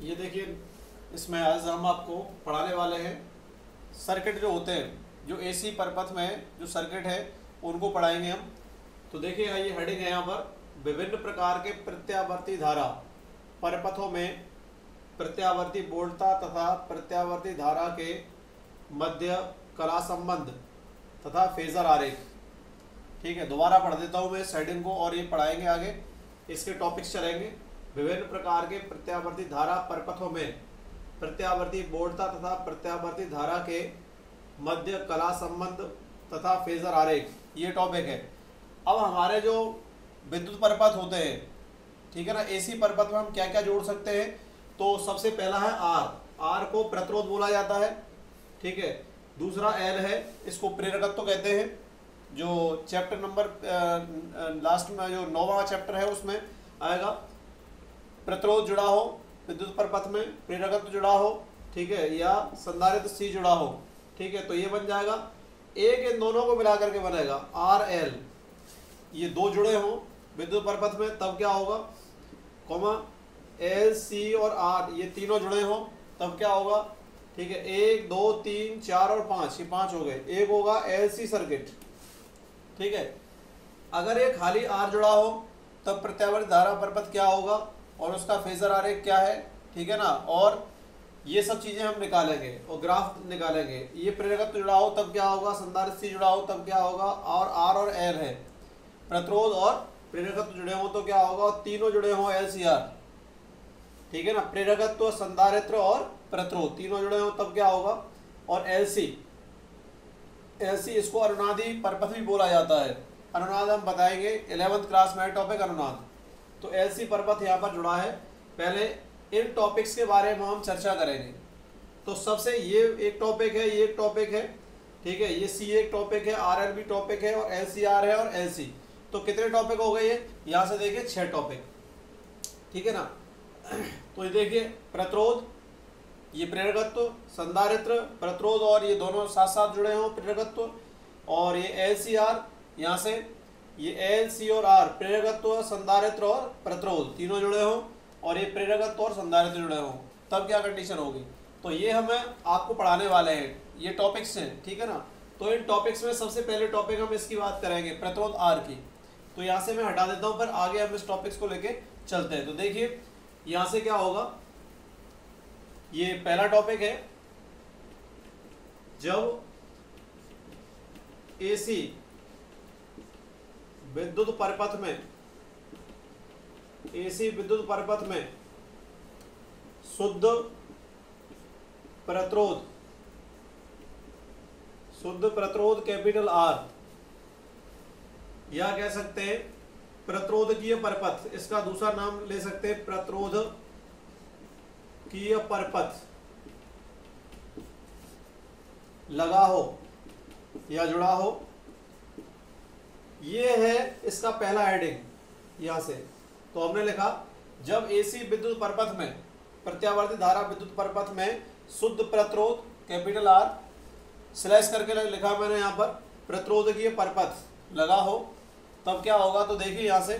ये देखिए, इसमें आज हम आपको पढ़ाने वाले हैं सर्किट जो होते हैं, जो एसी परपथ में जो सर्किट है उनको पढ़ाएंगे हम। तो देखिए ये हेडिंग है यहाँ पर, विभिन्न प्रकार के प्रत्यावर्ती धारा परपथों में प्रत्यावर्ती बोल्टता तथा प्रत्यावर्ती धारा के मध्य कला संबंध तथा फेजर आरेख। ठीक है, दोबारा पढ़ देता हूँ मैं इस हेडिंग को और ये पढ़ाएंगे आगे, इसके टॉपिक्स चलेंगे। विभिन्न प्रकार के प्रत्यावर्ती धारा परपथों में प्रत्यावर्ती बोल्टता तथा प्रत्यावर्ती धारा के मध्य कला संबंध तथा फेजर आरेख, ये टॉपिक है। अब हमारे जो विद्युत परपथ होते हैं, ठीक है ना, एसी परपथ में हम क्या क्या जोड़ सकते हैं। तो सबसे पहला है आर को प्रतिरोध बोला जाता है, ठीक है। दूसरा एल है, इसको प्रेरकत्व कहते हैं। जो चैप्टर नंबर लास्ट में जो 9वां चैप्टर है उसमें आएगा, प्रतिरोध जुड़ा हो विद्युत परपथ में, प्रेरकत्व जुड़ा हो, ठीक है, या संधारित्र सी जुड़ा हो, ठीक है, तो ये बन जाएगा। एक इन दोनों को मिला करके बनेगा आर एल, ये दो जुड़े हों विद्युत परपथ में तब क्या होगा, कॉमा एल सी और आर ये तीनों जुड़े हों तब क्या होगा, ठीक है। 1 2 3 4 और 5, ये 5 हो गए, एक होगा एल सी सर्किट, ठीक है। अगर ये खाली आर जुड़ा हो तब प्रत्यावर्ती धारा परपथ क्या होगा और उसका फेजर आरेख क्या है, ठीक है ना। और ये सब चीजें हम निकालेंगे और ग्राफ निकालेंगे। ये प्रेरकत्व जुड़ा हो तब क्या होगा, संधारित्र सी जुड़ा हो तब क्या होगा, और आर और एल है, प्रतिरोध और प्रेरकत्व जुड़े हो तो क्या होगा, और तीनों जुड़े हो एल सी आर, ठीक है ना। प्रेरकत्व, संधारित्र और प्रतिरोध तीनों जुड़े हो तब क्या होगा, और एल सी इसको अनुनादी परपथ भी बोला जाता है। अनुनाद हम बताएंगे 11th क्लास में टॉपिक अनुनाद। तो एलसी परपथ यहाँ पर जुड़ा है। पहले इन टॉपिक्स के बारे में हम चर्चा करेंगे। तो सबसे ये एक टॉपिक है, ये एक टॉपिक है, ठीक है, ये सी एक टॉपिक है, आर एल भी टॉपिक है, और एल सी आर है, और एल सी। तो कितने टॉपिक हो गए ये, यहाँ से देखिए 6 टॉपिक, ठीक है ना। तो ये देखिए प्रतिरोध, ये प्रेरकत्व, संधारित्र, प्रतिरोध, और ये दोनों साथ साथ जुड़े हों प्रेरकत्व, और ये एल सी आर, यहाँ से ये एल सी और आर प्रेरकत्व, संधारित्र और प्रतिरोध तीनों जुड़े हों, और ये प्रेरकत्व और संधारित्र जुड़े हों तब क्या कंडीशन होगी। तो ये हमें आपको पढ़ाने वाले हैं, ये टॉपिक्स हैं, ठीक है ना। तो इन टॉपिक्स में सबसे पहले टॉपिक हम इसकी बात करेंगे प्रतिरोध आर की। तो यहाँ से मैं हटा देता हूँ, पर आगे हम इस टॉपिक्स को लेके चलते हैं। तो देखिए यहाँ से क्या होगा, ये पहला टॉपिक है, जब एसी विद्युत परपथ में, एसी विद्युत परपथ में शुद्ध प्रतिरोध कैपिटल आर, या कह सकते हैं प्रतिरोधकीय परपथ, इसका दूसरा नाम ले सकते हैं प्रतिरोधकीय परपथ लगा हो या जुड़ा हो, ये है इसका पहला हेडिंग यहाँ से। तो हमने लिखा जब एसी विद्युत परपथ में प्रत्यावर्ती धारा विद्युत परपथ में शुद्ध प्रतिरोध कैपिटल आर स्लैश करके लिखा मैंने यहाँ पर प्रतिरोधकीय परपथ लगा हो तब क्या होगा। तो देखिए यहाँ से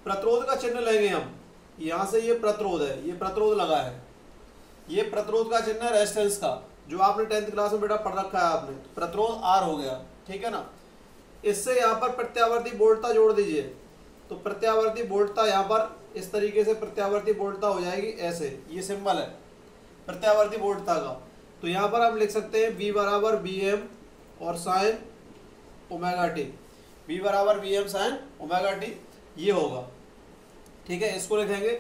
प्रतिरोध का चिन्ह लेंगे हम, यहाँ से ये प्रतिरोध है, ये प्रतिरोध लगा है, ये प्रतिरोध का चिन्ह है रेजिस्टेंस का, जो आपने 10th क्लास में बेटा पढ़ रखा है आपने। तो प्रतिरोध आर हो गया, ठीक है ना। इससे यहाँ पर प्रत्यावर्ती बोल्टता जोड़ दीजिए, तो प्रत्यावर्ती बोल्टता यहाँ पर इस तरीके से प्रत्यावर्ती बोल्टता हो जाएगी, ऐसे ये सिंबल है प्रत्यावर्ती बोल्टता का। तो यहाँ पर हम लिख सकते हैं V बराबर BM और साइन ओमेगा टी, V बराबर BM साइन ओमेगा टी, ये होगा, ठीक है, इसको लिखेंगे।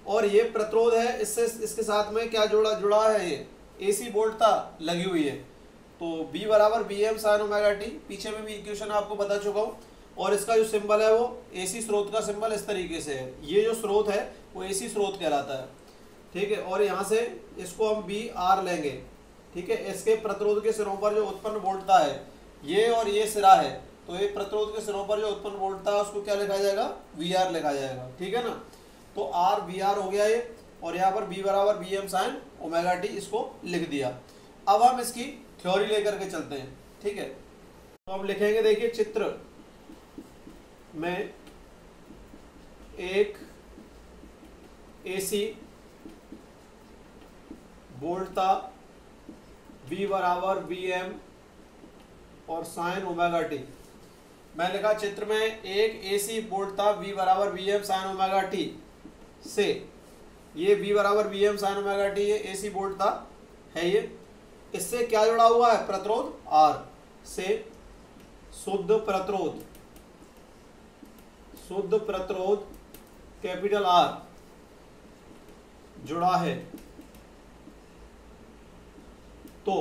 और ये प्रतिरोध है, इससे इसके साथ में क्या जुड़ा है, ये एसी बोल्टता लगी हुई है। तो B बराबर BM साइन ओमेगा टी, पीछे में भी इक्वेशन आपको बता चुका हूँ। और इसका जो सिंबल है वो एसी स्रोत का सिंबल इस तरीके से है, ये जो स्रोत है वो एसी स्रोत कहलाता है, ठीक है। और यहाँ से इसको हम BR लेंगे, ठीक है। इसके प्रतिरोध के सिरों पर जो उत्पन्न वोल्टता है, ये और ये सिरा है, तो ये प्रतिरोध के सिरों पर जो उत्पन्न वोल्टता है उसको क्या लिखा जाएगा, VR लिखा जाएगा, ठीक है ना। तो R VR हो गया ये, और यहाँ पर B बराबर BM साइन ओमेगा टी इसको लिख दिया। अब हम इसकी थ्योरी लेकर के चलते हैं, ठीक है। तो हम लिखेंगे, देखिए चित्र में एक एसी वोल्टता V बराबर Vm और साइन ओमेगा टी। मैं लिखा चित्र में एक AC वोल्टता V बराबर Vm साइन ओमेगा टी से, ये V बराबर Vm साइन ओमेगा टी ये AC वोल्टता है, ये इससे क्या जुड़ा हुआ है, प्रतिरोध R से शुद्ध प्रतिरोध कैपिटल R जुड़ा है। तो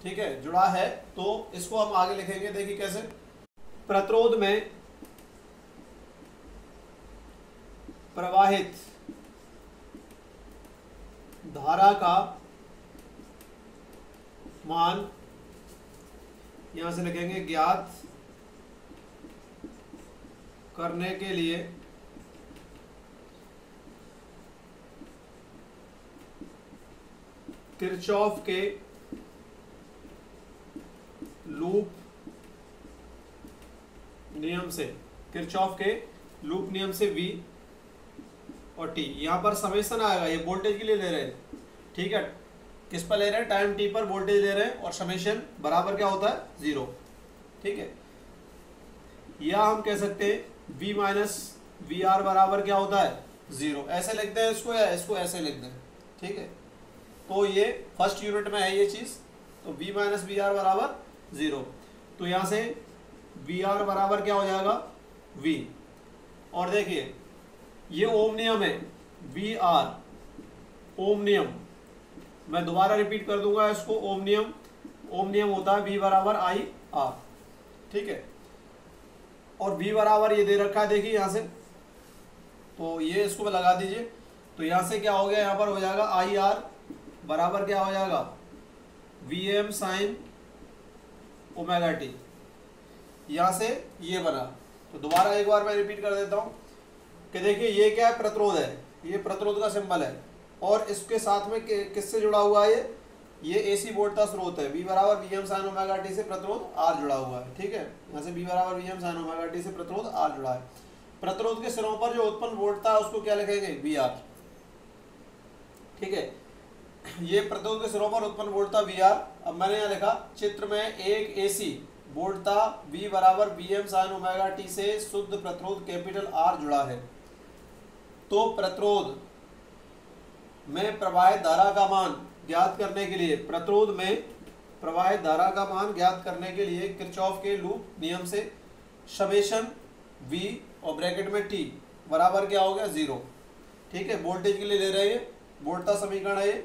ठीक है, जुड़ा है तो इसको हम आगे लिखेंगे, देखिए कैसे। प्रतिरोध में प्रवाहित धारा का मान यहां से लिखेंगे ज्ञात करने के लिए किरचॉफ के लूप नियम से, किरचॉफ के लूप नियम से V और T, यहां पर समेशन आएगा, ये वोल्टेज के लिए ले रहे हैं, ठीक है, किस पर ले रहे हैं, टाइम T पर वोल्टेज ले रहे हैं, और समेशन बराबर क्या होता है, 0, ठीक है। या हम कह सकते हैं V माइनस वी आर बराबर क्या होता है, 0, ऐसे लिखते हैं इसको, या इसको ऐसे लिख दें, ठीक है। तो ये फर्स्ट यूनिट में है ये चीज, तो V माइनस वी आर बराबर 0, तो यहां से वी आर बराबर क्या हो जाएगा, V, और देखिए ये ओम नियम है, वी आर ओम नियम, मैं दोबारा रिपीट कर दूंगा इसको, ओम नियम होता है V बराबर आई आर, ठीक है। और V बराबर ये दे रखा है, देखिए यहां से, तो ये इसको लगा दीजिए, तो यहां से क्या हो गया, यहां पर हो जाएगा आई आर बराबर क्या हो जाएगा, Vm साइन ओमेगा टी, यहां से ये बना। तो दोबारा एक बार मैं रिपीट कर देता हूं कि देखिए ये क्या है, प्रतिरोध है, ये प्रतिरोध का सिंबल है, और इसके साथ में किससे जुड़ा हुआ है, ये AC वोल्टता स्रोत है, V बराबर Vm साइन ओमेगा टी से प्रतिरोध R जुड़ा हुआ है, ठीक है। यहाँ से V बराबर Vm साइन ओमेगा टी से प्रतिरोध R जुड़ा है। प्रतिरोध के सिरों पर जो उत्पन्न वोल्टता है उसको क्या लिखेंगे, VR, ठीक है। ये प्रतिरोध के सिरों पर उत्पन्न वोल्टता VR। अब मैंने यहाँ लिखा चित्र में एक AC वोल्टता V बराबर Vm साइन ओमेगा टी से शुद्ध प्रतिरोध कैपिटल R जुड़ा है। तो प्रतिरोध में प्रवाहित धारा का मान ज्ञात करने के लिए, प्रतिरोध में प्रवाहित धारा का मान ज्ञात करने के लिए किरचॉफ के लूप नियम से समेशन V और ब्रैकेट में T बराबर क्या हो गया, 0, ठीक है। वोल्टेज के लिए ले रहे हैं, वोल्टता समीकरण है,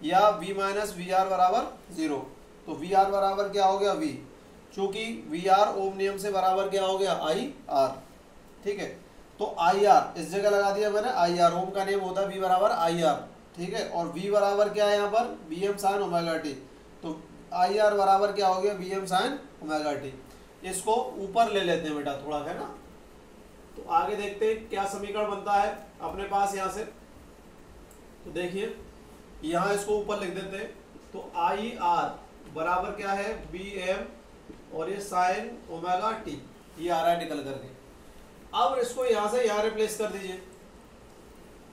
या V माइनस वी आर बराबर 0, तो वी आर बराबर क्या हो गया, V, चूंकि वी आर ओम नियम से बराबर क्या हो गया, आई आर, ठीक है। तो आई आर इस जगह लगा दिया मैंने, आई आर, ओम का नियम होता है V बराबर आई आर, ठीक है। और V बराबर क्या है यहाँ पर, Vm साइन ओमेगा टी, तो आई आर बराबर क्या हो गया, Vm साइन ओमेगा टी। इसको ऊपर ले लेते हैं बेटा थोड़ा, है ना। तो आगे देखते हैं क्या समीकरण बनता है अपने पास यहाँ से। तो देखिए यहाँ इसको ऊपर लिख देते हैं, तो आई आर बराबर क्या है, Vm और ये साइन ओमेगा टी, ये आ रहा है निकल करके। अब इसको यहाँ से यहाँ रिप्लेस कर दीजिए,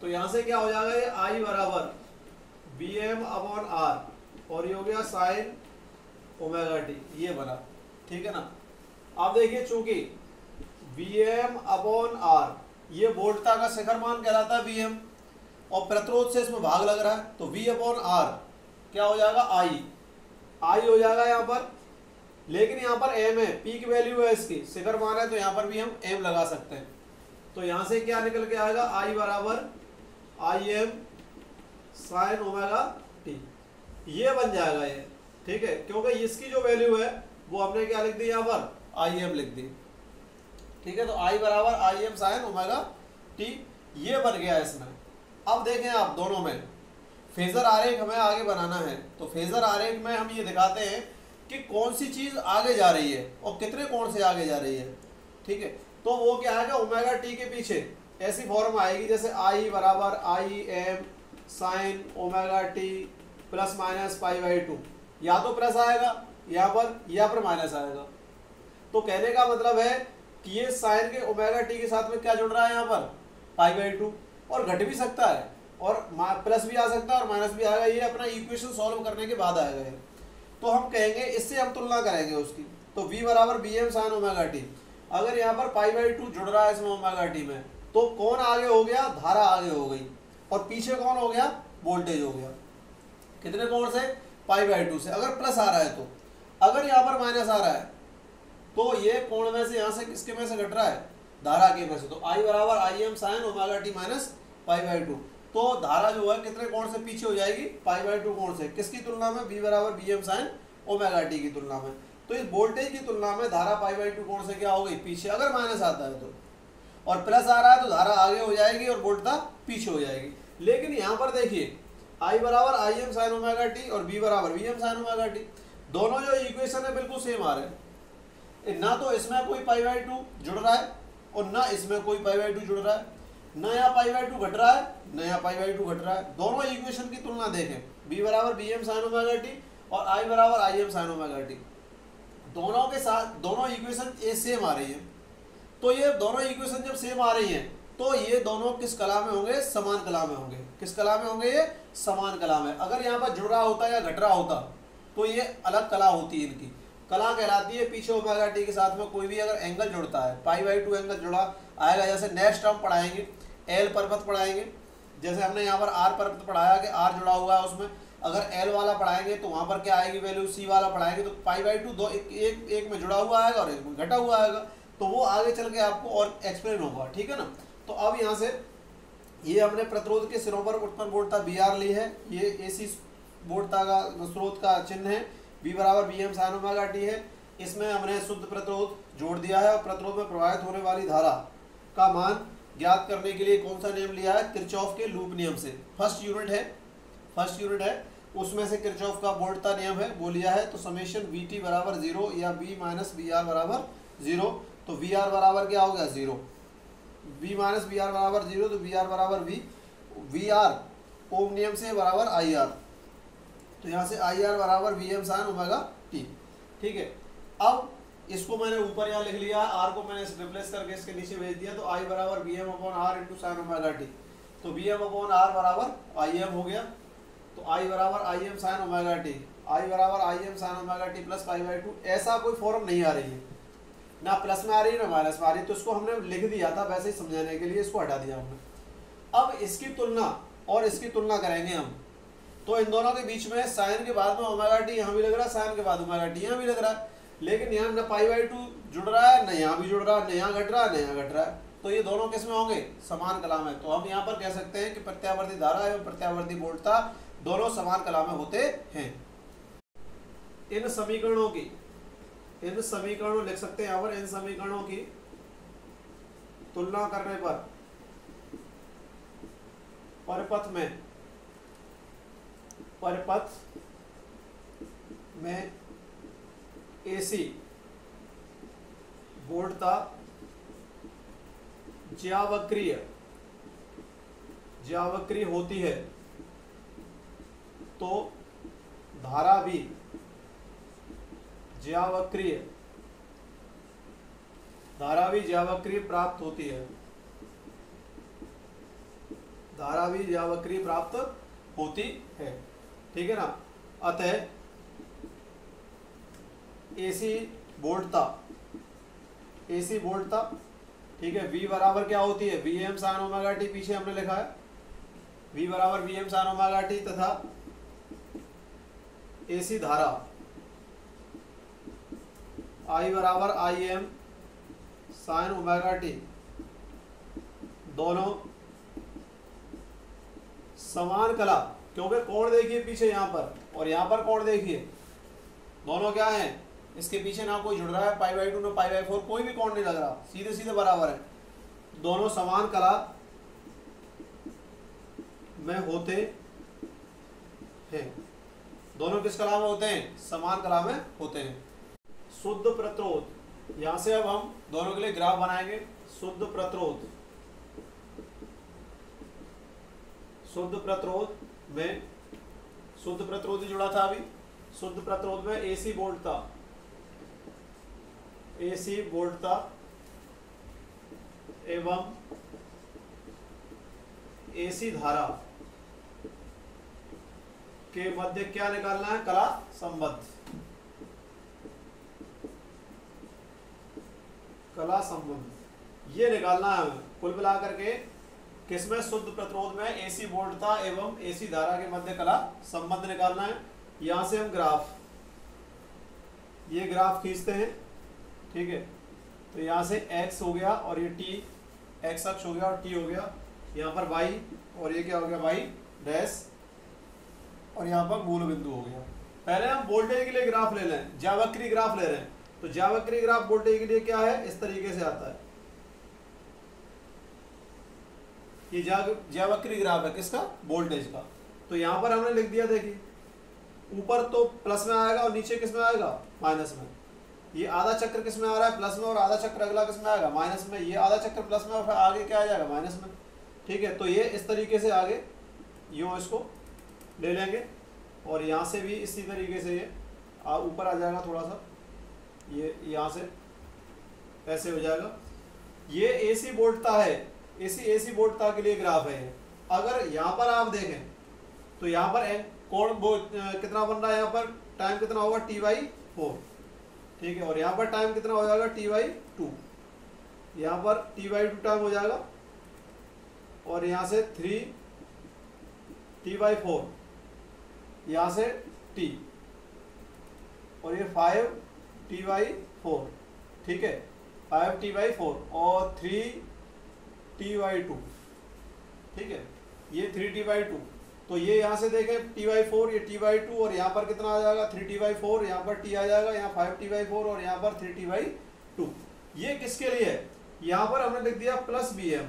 तो यहाँ से क्या हो जाएगा, ये आई बराबर Vm अपॉन R और ये हो गया साइन ओमेगा टी, ये बना, ठीक है ना। अब देखिए चूंकि Vm अपॉन R ये वोल्टता का शिखर मान कहलाता है Vm, और प्रतिरोध से इसमें भाग लग रहा है, तो V अपॉन R क्या हो जाएगा, आई हो जाएगा यहाँ पर, लेकिन यहाँ पर m है, पीक वैल्यू है इसकी, शिखर मान है, तो यहाँ पर भी हम m लगा सकते हैं। तो यहाँ से क्या निकल के आएगा, I बराबर Im साइन ओमेगा टी, ये बन जाएगा ये, ठीक है, क्योंकि इसकी जो वैल्यू है वो हमने क्या लिख दी, यहाँ पर Im लिख दी, ठीक है। तो I बराबर Im साइन ओमेगा टी, ये बन गया इसमें। अब देखें आप दोनों में फेजर आरेख हमें आगे बनाना है, तो फेजर आरेख में हम ये दिखाते हैं कि कौन सी चीज आगे जा रही है और कितने कोण से आगे जा रही है, ठीक है। तो वो क्या आएगा, ओमेगा टी के पीछे ऐसी फॉर्म आएगी जैसे आई बराबर I M sine omega T plus minus pi by 2, या तो प्लस आएगा यहाँ पर या फिर माइनस आएगा। तो कहने का मतलब है कि ये साइन के ओमेगा टी के साथ में क्या जुड़ रहा है यहाँ पर, पाई बाई 2, और घट भी सकता है और प्लस भी आ सकता है और माइनस भी आएगा, ये अपना इक्वेशन सॉल्व करने के बाद आएगा ये। तो हम कहेंगे इससे हम तुलना करेंगे उसकी, तो v बराबर B M sine omega T. अगर यहाँ पर पाई बाई 2 जुड़ रहा है इसमें ओमेगा टी में, तो कौन आगे हो गया, धारा आगे हो गई, और पीछे कौन हो गया, वोल्टेज हो गया। कितने कोण से, पाई बाई 2 से। अगर प्लस आ रहा है तो, अगर यहाँ पर माइनस आ रहा है तो ये कोण में से, यहाँ से किसके में से घट रहा है, धारा के में से। तो आई बराबर I M sine omega T minus pi by 2। तो धारा जो है कितने कोण से पीछे हो जाएगी, पाई बाई 2 कोण से। किसकी तुलना में, बी बराबर B M sine omega T की तुलना में। तो इस वोल्टेज की तुलना में धारा पाई बाई 2 कोण से क्या हो गई, पीछे। अगर माइनस आता है तो, और प्लस आ रहा है तो धारा आगे हो जाएगी और वोल्टता पीछे हो जाएगी। लेकिन यहाँ पर देखिए आई बराबर I M sine omega T और बी बराबर B M sine omega T, दोनों जो इक्वेशन है बिल्कुल सेम आ रहे हैं। ना तो इसमें कोई पाई बाई 2 जुड़ रहा है और ना इसमें कोई पाई बाई 2 जुड़ रहा है, ना यहाँ पाई बाई 2 घट रहा है, ना यहाँ पाई बाई 2 घट रहा है। दोनों इक्वेशन की तुलना देखें, बी बराबर B M sine omega T और आई बराबर I M sine omega T, दोनों के साथ दोनों इक्वेशन ये सेम आ रही है। तो ये दोनों इक्वेशन जब सेम आ रही हैं तो ये दोनों किस कला में होंगे, समान कला में होंगे। किस कला में होंगे, ये समान कला में। अगर यहाँ पर जुड़ रहा होता या घट रहा होता तो ये अलग कला होती है, इनकी कला कहलाती है। पीछे ओमेगा टी के साथ में कोई भी अगर एंगल जुड़ता है, पाई बाई 2 एंगल जुड़ा आएगा। जैसे नेक्स्ट हम पढ़ाएंगे एल पर्वत पढ़ाएंगे, जैसे हमने यहाँ पर आर पर्वत पढ़ाया कि आर जुड़ा हुआ है उसमें, अगर एल वाला पढ़ाएंगे तो वहाँ पर क्या आएगी वैल्यू, सी वाला पढ़ाएंगे तो पाई बाई 2 दो एक में जुड़ा हुआ आएगा और एक में घटा हुआ आएगा। तो वो आगे चल के आपको और एक्सप्लेन होगा, ठीक है ना। तो अब यहाँ से ये हमने प्रतिरोध के सिरों पर उत्पन्न वोल्टता बी आर ली है, ये एसी वोल्टता का स्रोत का चिन्ह है, बी बराबर B M sine omega T है। इसमें हमने शुद्ध प्रतिरोध जोड़ दिया है और प्रतिरोध में प्रवाहित होने वाली धारा का मान ज्ञात करने के लिए कौन सा नियम लिया है, किरचॉफ के लूप नियम से। फर्स्ट यूनिट है उसमें से किरचॉफ का वोल्टता नियम है वो लिया है। तो समेशन वी टी बराबर 0 या बी माइनस बी आर बराबर 0। तो वी आर बराबर क्या हो गया, 0। बी माइनस बी आर बराबर 0, तो बी आर बराबर वी आर ओम नियम से बराबर आई आर। तो यहाँ से आई आर बराबर V M sine omega T, ठीक है। अब इसको मैंने ऊपर यहाँ लिख लिया, आर को मैंने रिप्लेस करके इसके नीचे भेज दिया। तो आई बराबर B M upon R into sine omega T. तो बी एम अपॉन आर बराबर आई एम हो गया। तो आई बराबर I M sine omega T, I बराबर I M sine omega T plus pi by 2। ऐसा कोई फॉर्म नहीं आ रही है, ना प्लस में आ रही है ना माइनस में आ रही है। तो इसको हमने लिख दिया था वैसे ही समझाने के लिए, इसको हटा दिया हमने। अब इसकी तुलना और इसकी तुलना करेंगे हम। तो इन दोनों के बीच में साइन के बाद में ओमेगा टी यहाँ भी लग रहा है, साइन के बाद ओमेगा टी यहाँ भी लग रहा है। लेकिन यहाँ न पाई बाई 2 जुड़ रहा है, न यहाँ भी जुड़ रहा है, न यहाँ घट रहा है, न यहाँ घट रहा है। तो ये दोनों किस में होंगे, समान कला में। तो हम यहाँ पर कह सकते हैं कि प्रत्यावर्ती धारा एवं प्रत्यावर्ती वोल्टता दोनों समान कला में होते हैं। इन समीकरणों लिख सकते हैं यहाँ पर, इन समीकरणों की तुलना करने पर परिपथ में एसी वोल्टता ज्यावक्रीय होती है तो धारा भी ज्यावक्रीय प्राप्त होती है। धारा भी ज्यावक्रीय प्राप्त होती है, ठीक है ना। अतः एसी वोल्टता, ठीक है, V बराबर क्या होती है, V M sine omega T, पीछे हमने लिखा है V बराबर V M sine omega T, तथा एसी धारा I बराबर I M sine omega T, दोनों समान कला। क्योंकि कोण देखिए पीछे यहाँ पर और यहाँ पर कोण देखिए, दोनों क्या है, इसके पीछे ना कोई जुड़ रहा है पाई बाई 2 ना पाई बाई 4, कोई भी कोण नहीं लग रहा, सीधे सीधे बराबर है। दोनों समान कला में होते हैं। दोनों किस कला में होते हैं, समान कला में होते हैं। शुद्ध प्रतिरोध, यहां से अब हम दोनों के लिए ग्राफ बनाएंगे। शुद्ध प्रतिरोध ही जुड़ा था अभी। शुद्ध प्रतिरोध में एसी वोल्टता एवं एसी धारा के मध्य क्या निकालना है, कला संबंध, कला संबंध ये निकालना है हमें। कुल मिलाकर के किसमें, शुद्ध प्रतिरोध में एसी वोल्टता एवं एसी धारा के मध्य कला संबंध निकालना है। यहां से हम ग्राफ, ये ग्राफ खींचते हैं, ठीक है। तो यहाँ से x हो गया और ये t, x अक्ष हो गया और t हो गया, यहाँ पर y और ये क्या हो गया y डैश, और यहाँ पर मूल बिंदु हो गया। पहले हम वोल्टेज के लिए ग्राफ ले लें, ज्यावक्रीय ग्राफ ले रहे हैं। तो ज्यावक्रीय ग्राफ वोल्टेज के लिए क्या है, इस तरीके से आता है। ये ज्यावक्रीय ग्राफ है किसका, वोल्टेज का। तो यहाँ पर हमने लिख दिया, देखिए ऊपर तो प्लस में आएगा और नीचे किस में आएगा, माइनस में। ये आधा चक्र किस में आ रहा है, प्लस में, और आधा चक्र अगला किस में आएगा, माइनस में। ये आधा चक्र प्लस में और फिर आगे क्या आ जाएगा, माइनस में, ठीक है। तो ये इस तरीके से आगे यूँ इसको ले लेंगे और यहाँ से भी इसी तरीके से ये ऊपर आ जाएगा थोड़ा सा, ये यहाँ से ऐसे हो जाएगा। ये एसी वोल्टता है, एसी वोल्टता के लिए ग्राफ है। अगर यहाँ पर आप देखें तो यहाँ पर कोण कितना बन रहा है, यहाँ पर टाइम कितना होगा, t/4, ठीक है। और यहाँ पर टाइम कितना हो जाएगा, t/2, यहाँ पर t/2 टाइम हो जाएगा, और यहाँ से 3t/4, यहाँ से t, और ये 5t/4, ठीक है, 5t/4 और 3t/2, ठीक है, ये 3t/2। तो ये यहाँ से देखें t/4, ये t/2, और यहाँ पर कितना आ जाएगा, 3t/4, यहाँ पर t आ जाएगा, यहाँ 5t/4 और यहाँ पर 3t/2। ये किसके लिए है, यहाँ पर हमने लिख दिया प्लस bm।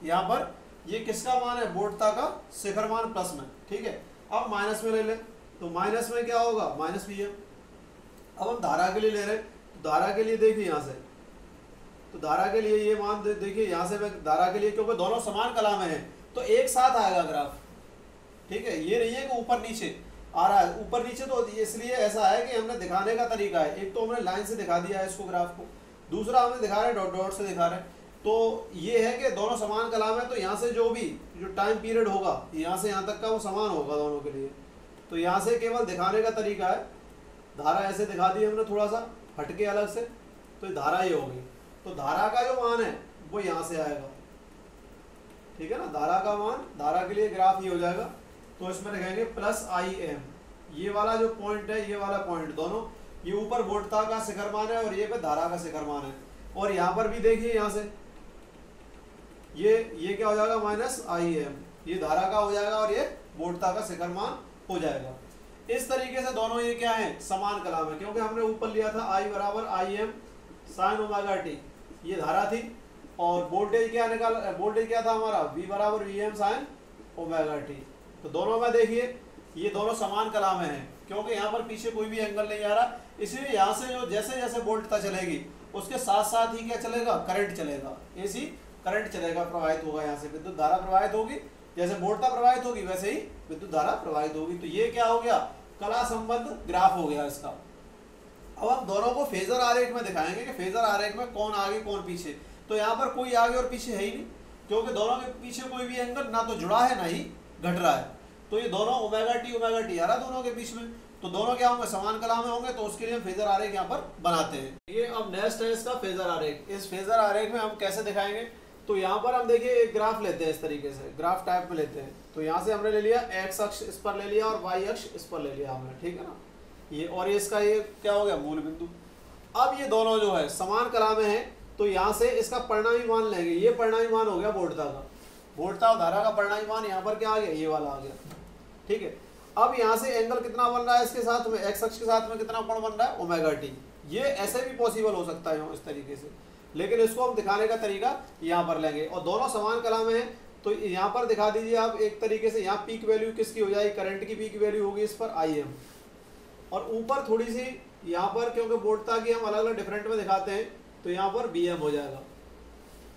यहाँ पर ये किसका मान है, वोल्टता का शिखर मान प्लस में, ठीक है। अब माइनस में ले लें, तो माइनस में क्या होगा, माइनस bm। अब हम धारा के लिए ले रहे हैं, तो धारा के लिए देखिए यहाँ से, तो धारा के लिए ये मान देखिए, यहाँ से मैं धारा के लिए, क्योंकि दोनों समान कला में है तो एक साथ आएगा ग्राफ, ठीक है। ये नहीं है कि ऊपर नीचे आ रहा है, ऊपर नीचे तो इसलिए ऐसा है कि हमने दिखाने का तरीका है। एक तो हमने लाइन से दिखा दिया है इसको ग्राफ को, दूसरा हमने दिखा रहे डॉट डॉट से दिखा रहे हैं। तो ये है कि दोनों समान कला में, तो यहाँ से जो भी जो टाइम पीरियड होगा यहाँ से यहाँ तक का वो समान होगा दोनों के लिए। तो यहाँ से केवल दिखाने का तरीका है, धारा ऐसे दिखा दी हमने थोड़ा सा हटके अलग से, तो धारा ये होगी। तो धारा का जो मान है वो यहाँ से आएगा, ठीक है ना। धारा का मान, धारा के लिए ग्राफ ये हो जाएगा। तो इसमें लिखेंगे प्लस IM, ये वाला जो पॉइंट है, ये वाला पॉइंट, दोनों ये ऊपर वोल्टता का शिखर मान है और ये पे धारा का शिखर मान है। और यहाँ पर भी देखिए, यहाँ से ये क्या हो जाएगा, माइनस IM, ये धारा का हो जाएगा और ये वोल्टता का शिखर मान हो जाएगा। इस तरीके से दोनों ये क्या है, समान कला में, क्योंकि हमने ऊपर लिया था I बराबर IM sin ωt, ये धारा थी, और वोल्टेज क्या निकाल, वोल्टेज क्या था हमारा, V बराबर VM sin ωt। तो दोनों में देखिए ये दोनों समान कला में है, क्योंकि यहाँ पर पीछे कोई भी एंगल नहीं आ रहा, इसलिए यहाँ से जो जैसे जैसे वोल्टता चलेगी उसके साथ साथ ही क्या चलेगा, करंट चलेगा, एसी करंट चलेगा, प्रवाहित होगा। यहाँ से विद्युत धारा प्रवाहित होगी, जैसे वोल्टता प्रवाहित होगी वैसे ही विद्युत धारा प्रवाहित होगी। तो ये क्या हो गया, कला संबंध ग्राफ हो गया इसका। अब हम दोनों को फेजर आरेख में दिखाएंगे कि फेजर आरेख में कौन आगे कौन पीछे। तो यहाँ पर कोई आगे और पीछे है ही नहीं, क्योंकि दोनों के पीछे कोई भी एंगल ना तो जुड़ा है ना ही घट रहा है। तो ये दोनों ωt आ रहा दोनों के बीच में, तो दोनों क्या होंगे, समान कला में होंगे। तो उसके लिए हम फेजर आरेख यहाँ पर बनाते हैं। ये अब नेक्स्ट है इसका फेजर आरेख। इस फेजर आरेख में हम कैसे दिखाएंगे, तो यहाँ पर हम देखिए एक ग्राफ लेते हैं, इस तरीके से ग्राफ टाइप में लेते हैं। तो यहाँ से हमने ले लिया x अक्ष इस पर ले लिया और y अक्ष इस पर ले लिया हमने, ठीक है ना। ये और ये इसका ये क्या हो गया, मूल बिंदु। अब ये दोनों जो है समान कला में है, तो यहाँ से इसका परिणामी मान लेंगे। ये परिणामी मान हो गया वोल्टता का, वोल्टता और धारा का परिणामी मान यहाँ पर क्या आ गया, ये वाला आ गया, ठीक है। अब यहाँ से एंगल कितना बन रहा है इसके साथ में, x अक्ष के साथ में कितना कोण बन रहा है, ωt। ये ऐसे भी पॉसिबल हो सकता है इस तरीके से, लेकिन इसको हम दिखाने का तरीका यहाँ पर लेंगे। और दोनों समान कला में है, तो यहाँ पर दिखा दीजिए आप एक तरीके से। यहाँ पीक वैल्यू किसकी हो जाएगी, करंट की पीक वैल्यू होगी इस पर IM, और ऊपर थोड़ी सी यहाँ पर, क्योंकि वोल्टता की हम अलग अलग डिफरेंट में दिखाते हैं, तो यहाँ पर BM हो जाएगा।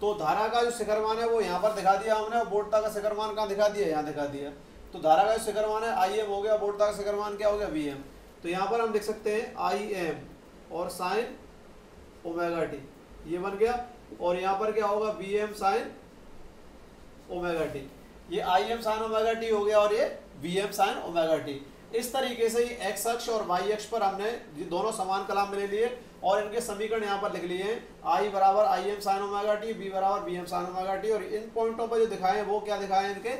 तो धारा का जो शिखर मान है वो यहाँ पर दिखा दिया हमने, वोल्टता का शिखर मान कहाँ दिखा दिया, यहाँ दिखा दिया। तो धारा का जो शिखर मान है IM हो गया, वोल्टता का शिखर मान क्या हो गया, VM। तो यहाँ पर हम लिख सकते हैं IM और साइन ωt, ये बन गया। और यहाँ पर क्या होगा, BM साइन ωt। ये IM साइन ωt हो गया और ये VM साइन ωt। इस तरीके से ये एक्स अक्ष और वाई अक्ष पर हमने ये दोनों समान कलाम में ले लिए और इनके समीकरण यहाँ पर लिख लिए हैं। आई बराबर I M sine omega T, B बराबर B M sine omega T, और इन पॉइंटों पर जो दिखाए हैं वो क्या दिखाए हैं, इनके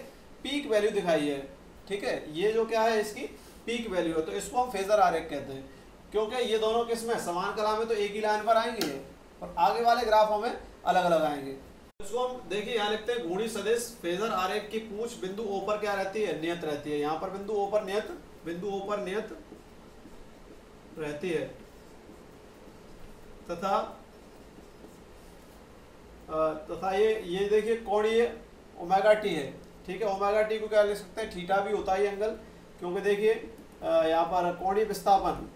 पीक वैल्यू दिखाई है। ठीक है, ये जो क्या है इसकी पीक वैल्यू है, तो इसको हम फेजर आरेख कहते हैं क्योंकि ये दोनों किसमें समान कलाम में तो एक ही लाइन पर आएंगे और आगे वाले ग्राफों में अलग अलग आएंगे। इसको हम देखिए यहाँ लिखते हैं घूर्णी सदिश फेजर आरेख की पूंछ बिंदु ओ पर क्या रहती है, नियत रहती है। यहाँ पर बिंदु ओ पर नियत रहती है तथा ये देखिए कोणीय ओमेगा टी है। ठीक है, ओमेगा टी को क्या लिख सकते हैं, थीटा भी होता है एंगल, क्योंकि देखिए यहाँ पर कोणीय विस्थापन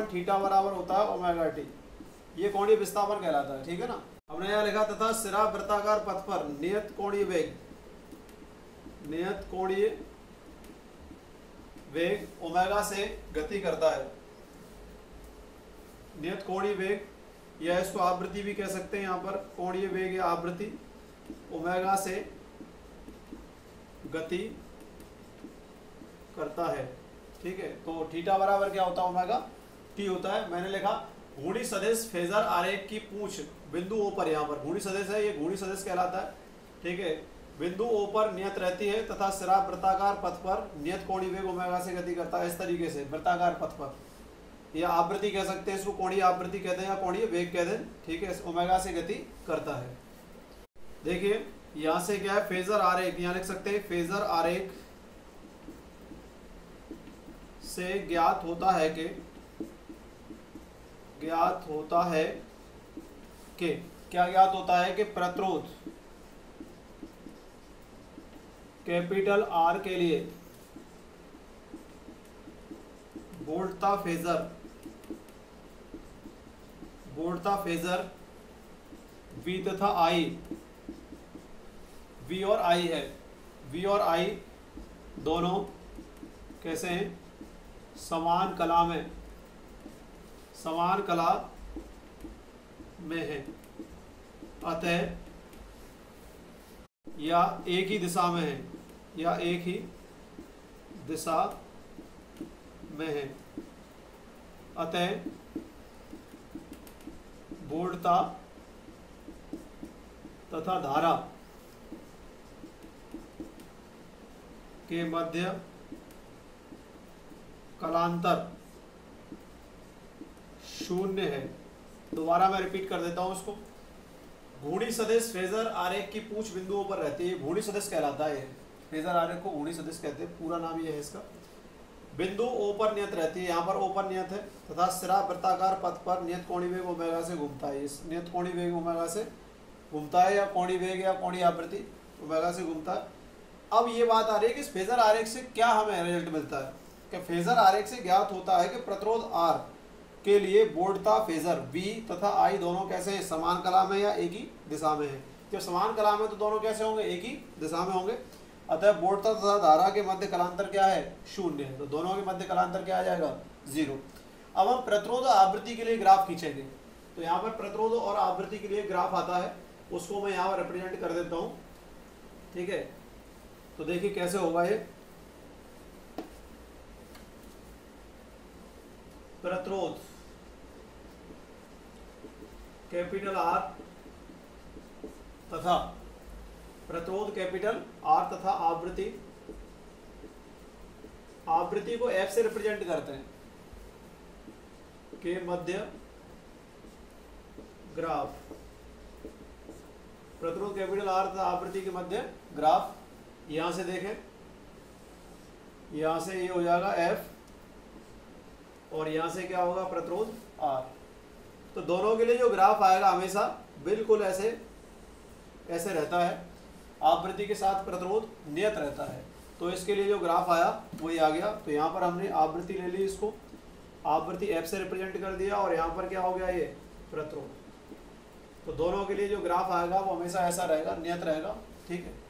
थीटा बराबर होता है ओमेगा टी, ये कोणीय विस्थापन कहलाता है। ठीक है ना, हमने यहाँ लिखा तथा सिरा वृत्ताकार पथ पर नियत कोणीय वेग ओमेगा से गति करता है। नियत कोणीय वेग या इसको आवृत्ति भी कह सकते हैं, यहाँ पर कोणीय वेग या आवृत्ति ओमेगा से गति करता है। ठीक है, तो थीटा बराबर क्या होता है, ओमेगा टी होता है। मैंने लिखा घूर्णी सदिश फेजर आरेख की पूंछ बिंदु ओ पर, यहाँ पर घूर्णी सदिश है, ये घूर्णी सदिश कहलाता है। ठीक है, बिंदु ओ पर नियत रहती है तथा सिरा वृत्ताकार पथ पर नियत कोणीय वेग ओमेगा से गति करता है। इस तरीके से वृत्ताकार पथ पर, या आवृत्ति कह सकते हैं इसको, कोणीय आवृत्ति कहते हैं या कोणीय वेग कहते हैं। ठीक है, ओमेगा से गति करता है। देखिए यहाँ से क्या है, फेजर आरेख यहाँ लिख सकते हैं, फेजर आरेख से ज्ञात होता है कि क्या ज्ञात होता है कि प्रतिरोध कैपिटल आर के लिए वोल्टता फेजर वी तथा आई, वी और आई है, वी और आई दोनों कैसे हैं, समान कला में है, अतः या एक ही दिशा में है, अतः वोल्टता तथा धारा के मध्य कलांतर शून्य है। दोबारा मैं रिपीट कर देता हूं इसको। घूर्णी सदिश फेजर आरेख की पूंछ बिंदुओं पर रहती है, घूर्णी सदिश कहलाता है। फेजर आरेख को घूर्णी सदिश कहते हैं, पूरा नाम ये है इसका। बिंदु ओ पर नियत रहती है, यहाँ पर ओ पर नियत है तथा सिरा वृत्ताकार पथ पर नियत कोणीय वेग ओमेगा से घूमता है। इस नियत कोणीय वेग ओमेगा से घूमता है, या कोणीय वेग या कोणीय आवृत्ति ओमेगा से घूमता है। अब ये बात आ रही है कि इस फेजर आरेख से क्या हमें रिजल्ट मिलता है, कि फेजर आरेख से ज्ञात होता है कि प्रतिरोध आर के लिए वोल्टता फेजर V तथा I दोनों कैसे हैं, समान कला में या एक ही दिशा में है। जब समान कला में तो दोनों कैसे होंगे, एक ही दिशा में होंगे। अतः वोल्टता तथा धारा के मध्य कलांतर क्या है, शून्य है, तो दोनों के मध्य कलांतर क्या आ जाएगा, 0। अब हम प्रतिरोध आवृत्ति के लिए ग्राफ खींचेंगे, तो यहाँ पर प्रतिरोध और आवृत्ति के लिए ग्राफ आता है, उसको मैं यहाँ पर रिप्रेजेंट कर देता हूँ। ठीक है, तो देखिए कैसे होगा ये। प्रतिरोध कैपिटल आर तथा आवृत्ति को F से रिप्रेजेंट करते हैं, के मध्य ग्राफ। प्रतिरोध कैपिटल आर तथा आवृत्ति के मध्य ग्राफ। यहां से देखें, यहां से ये हो जाएगा F और यहां से क्या होगा, प्रतिरोध R। तो दोनों के लिए जो ग्राफ आएगा हमेशा बिल्कुल ऐसे रहता है। आवृत्ति के साथ प्रतिरोध नियत रहता है, तो इसके लिए जो ग्राफ आया वही आ गया। तो यहाँ पर हमने आवृत्ति ले ली, इसको आवृत्ति F से रिप्रेजेंट कर दिया, और यहाँ पर क्या हो गया, ये प्रतिरोध। तो दोनों के लिए जो ग्राफ आएगा वो हमेशा ऐसा रहेगा, नियत रहेगा। ठीक है।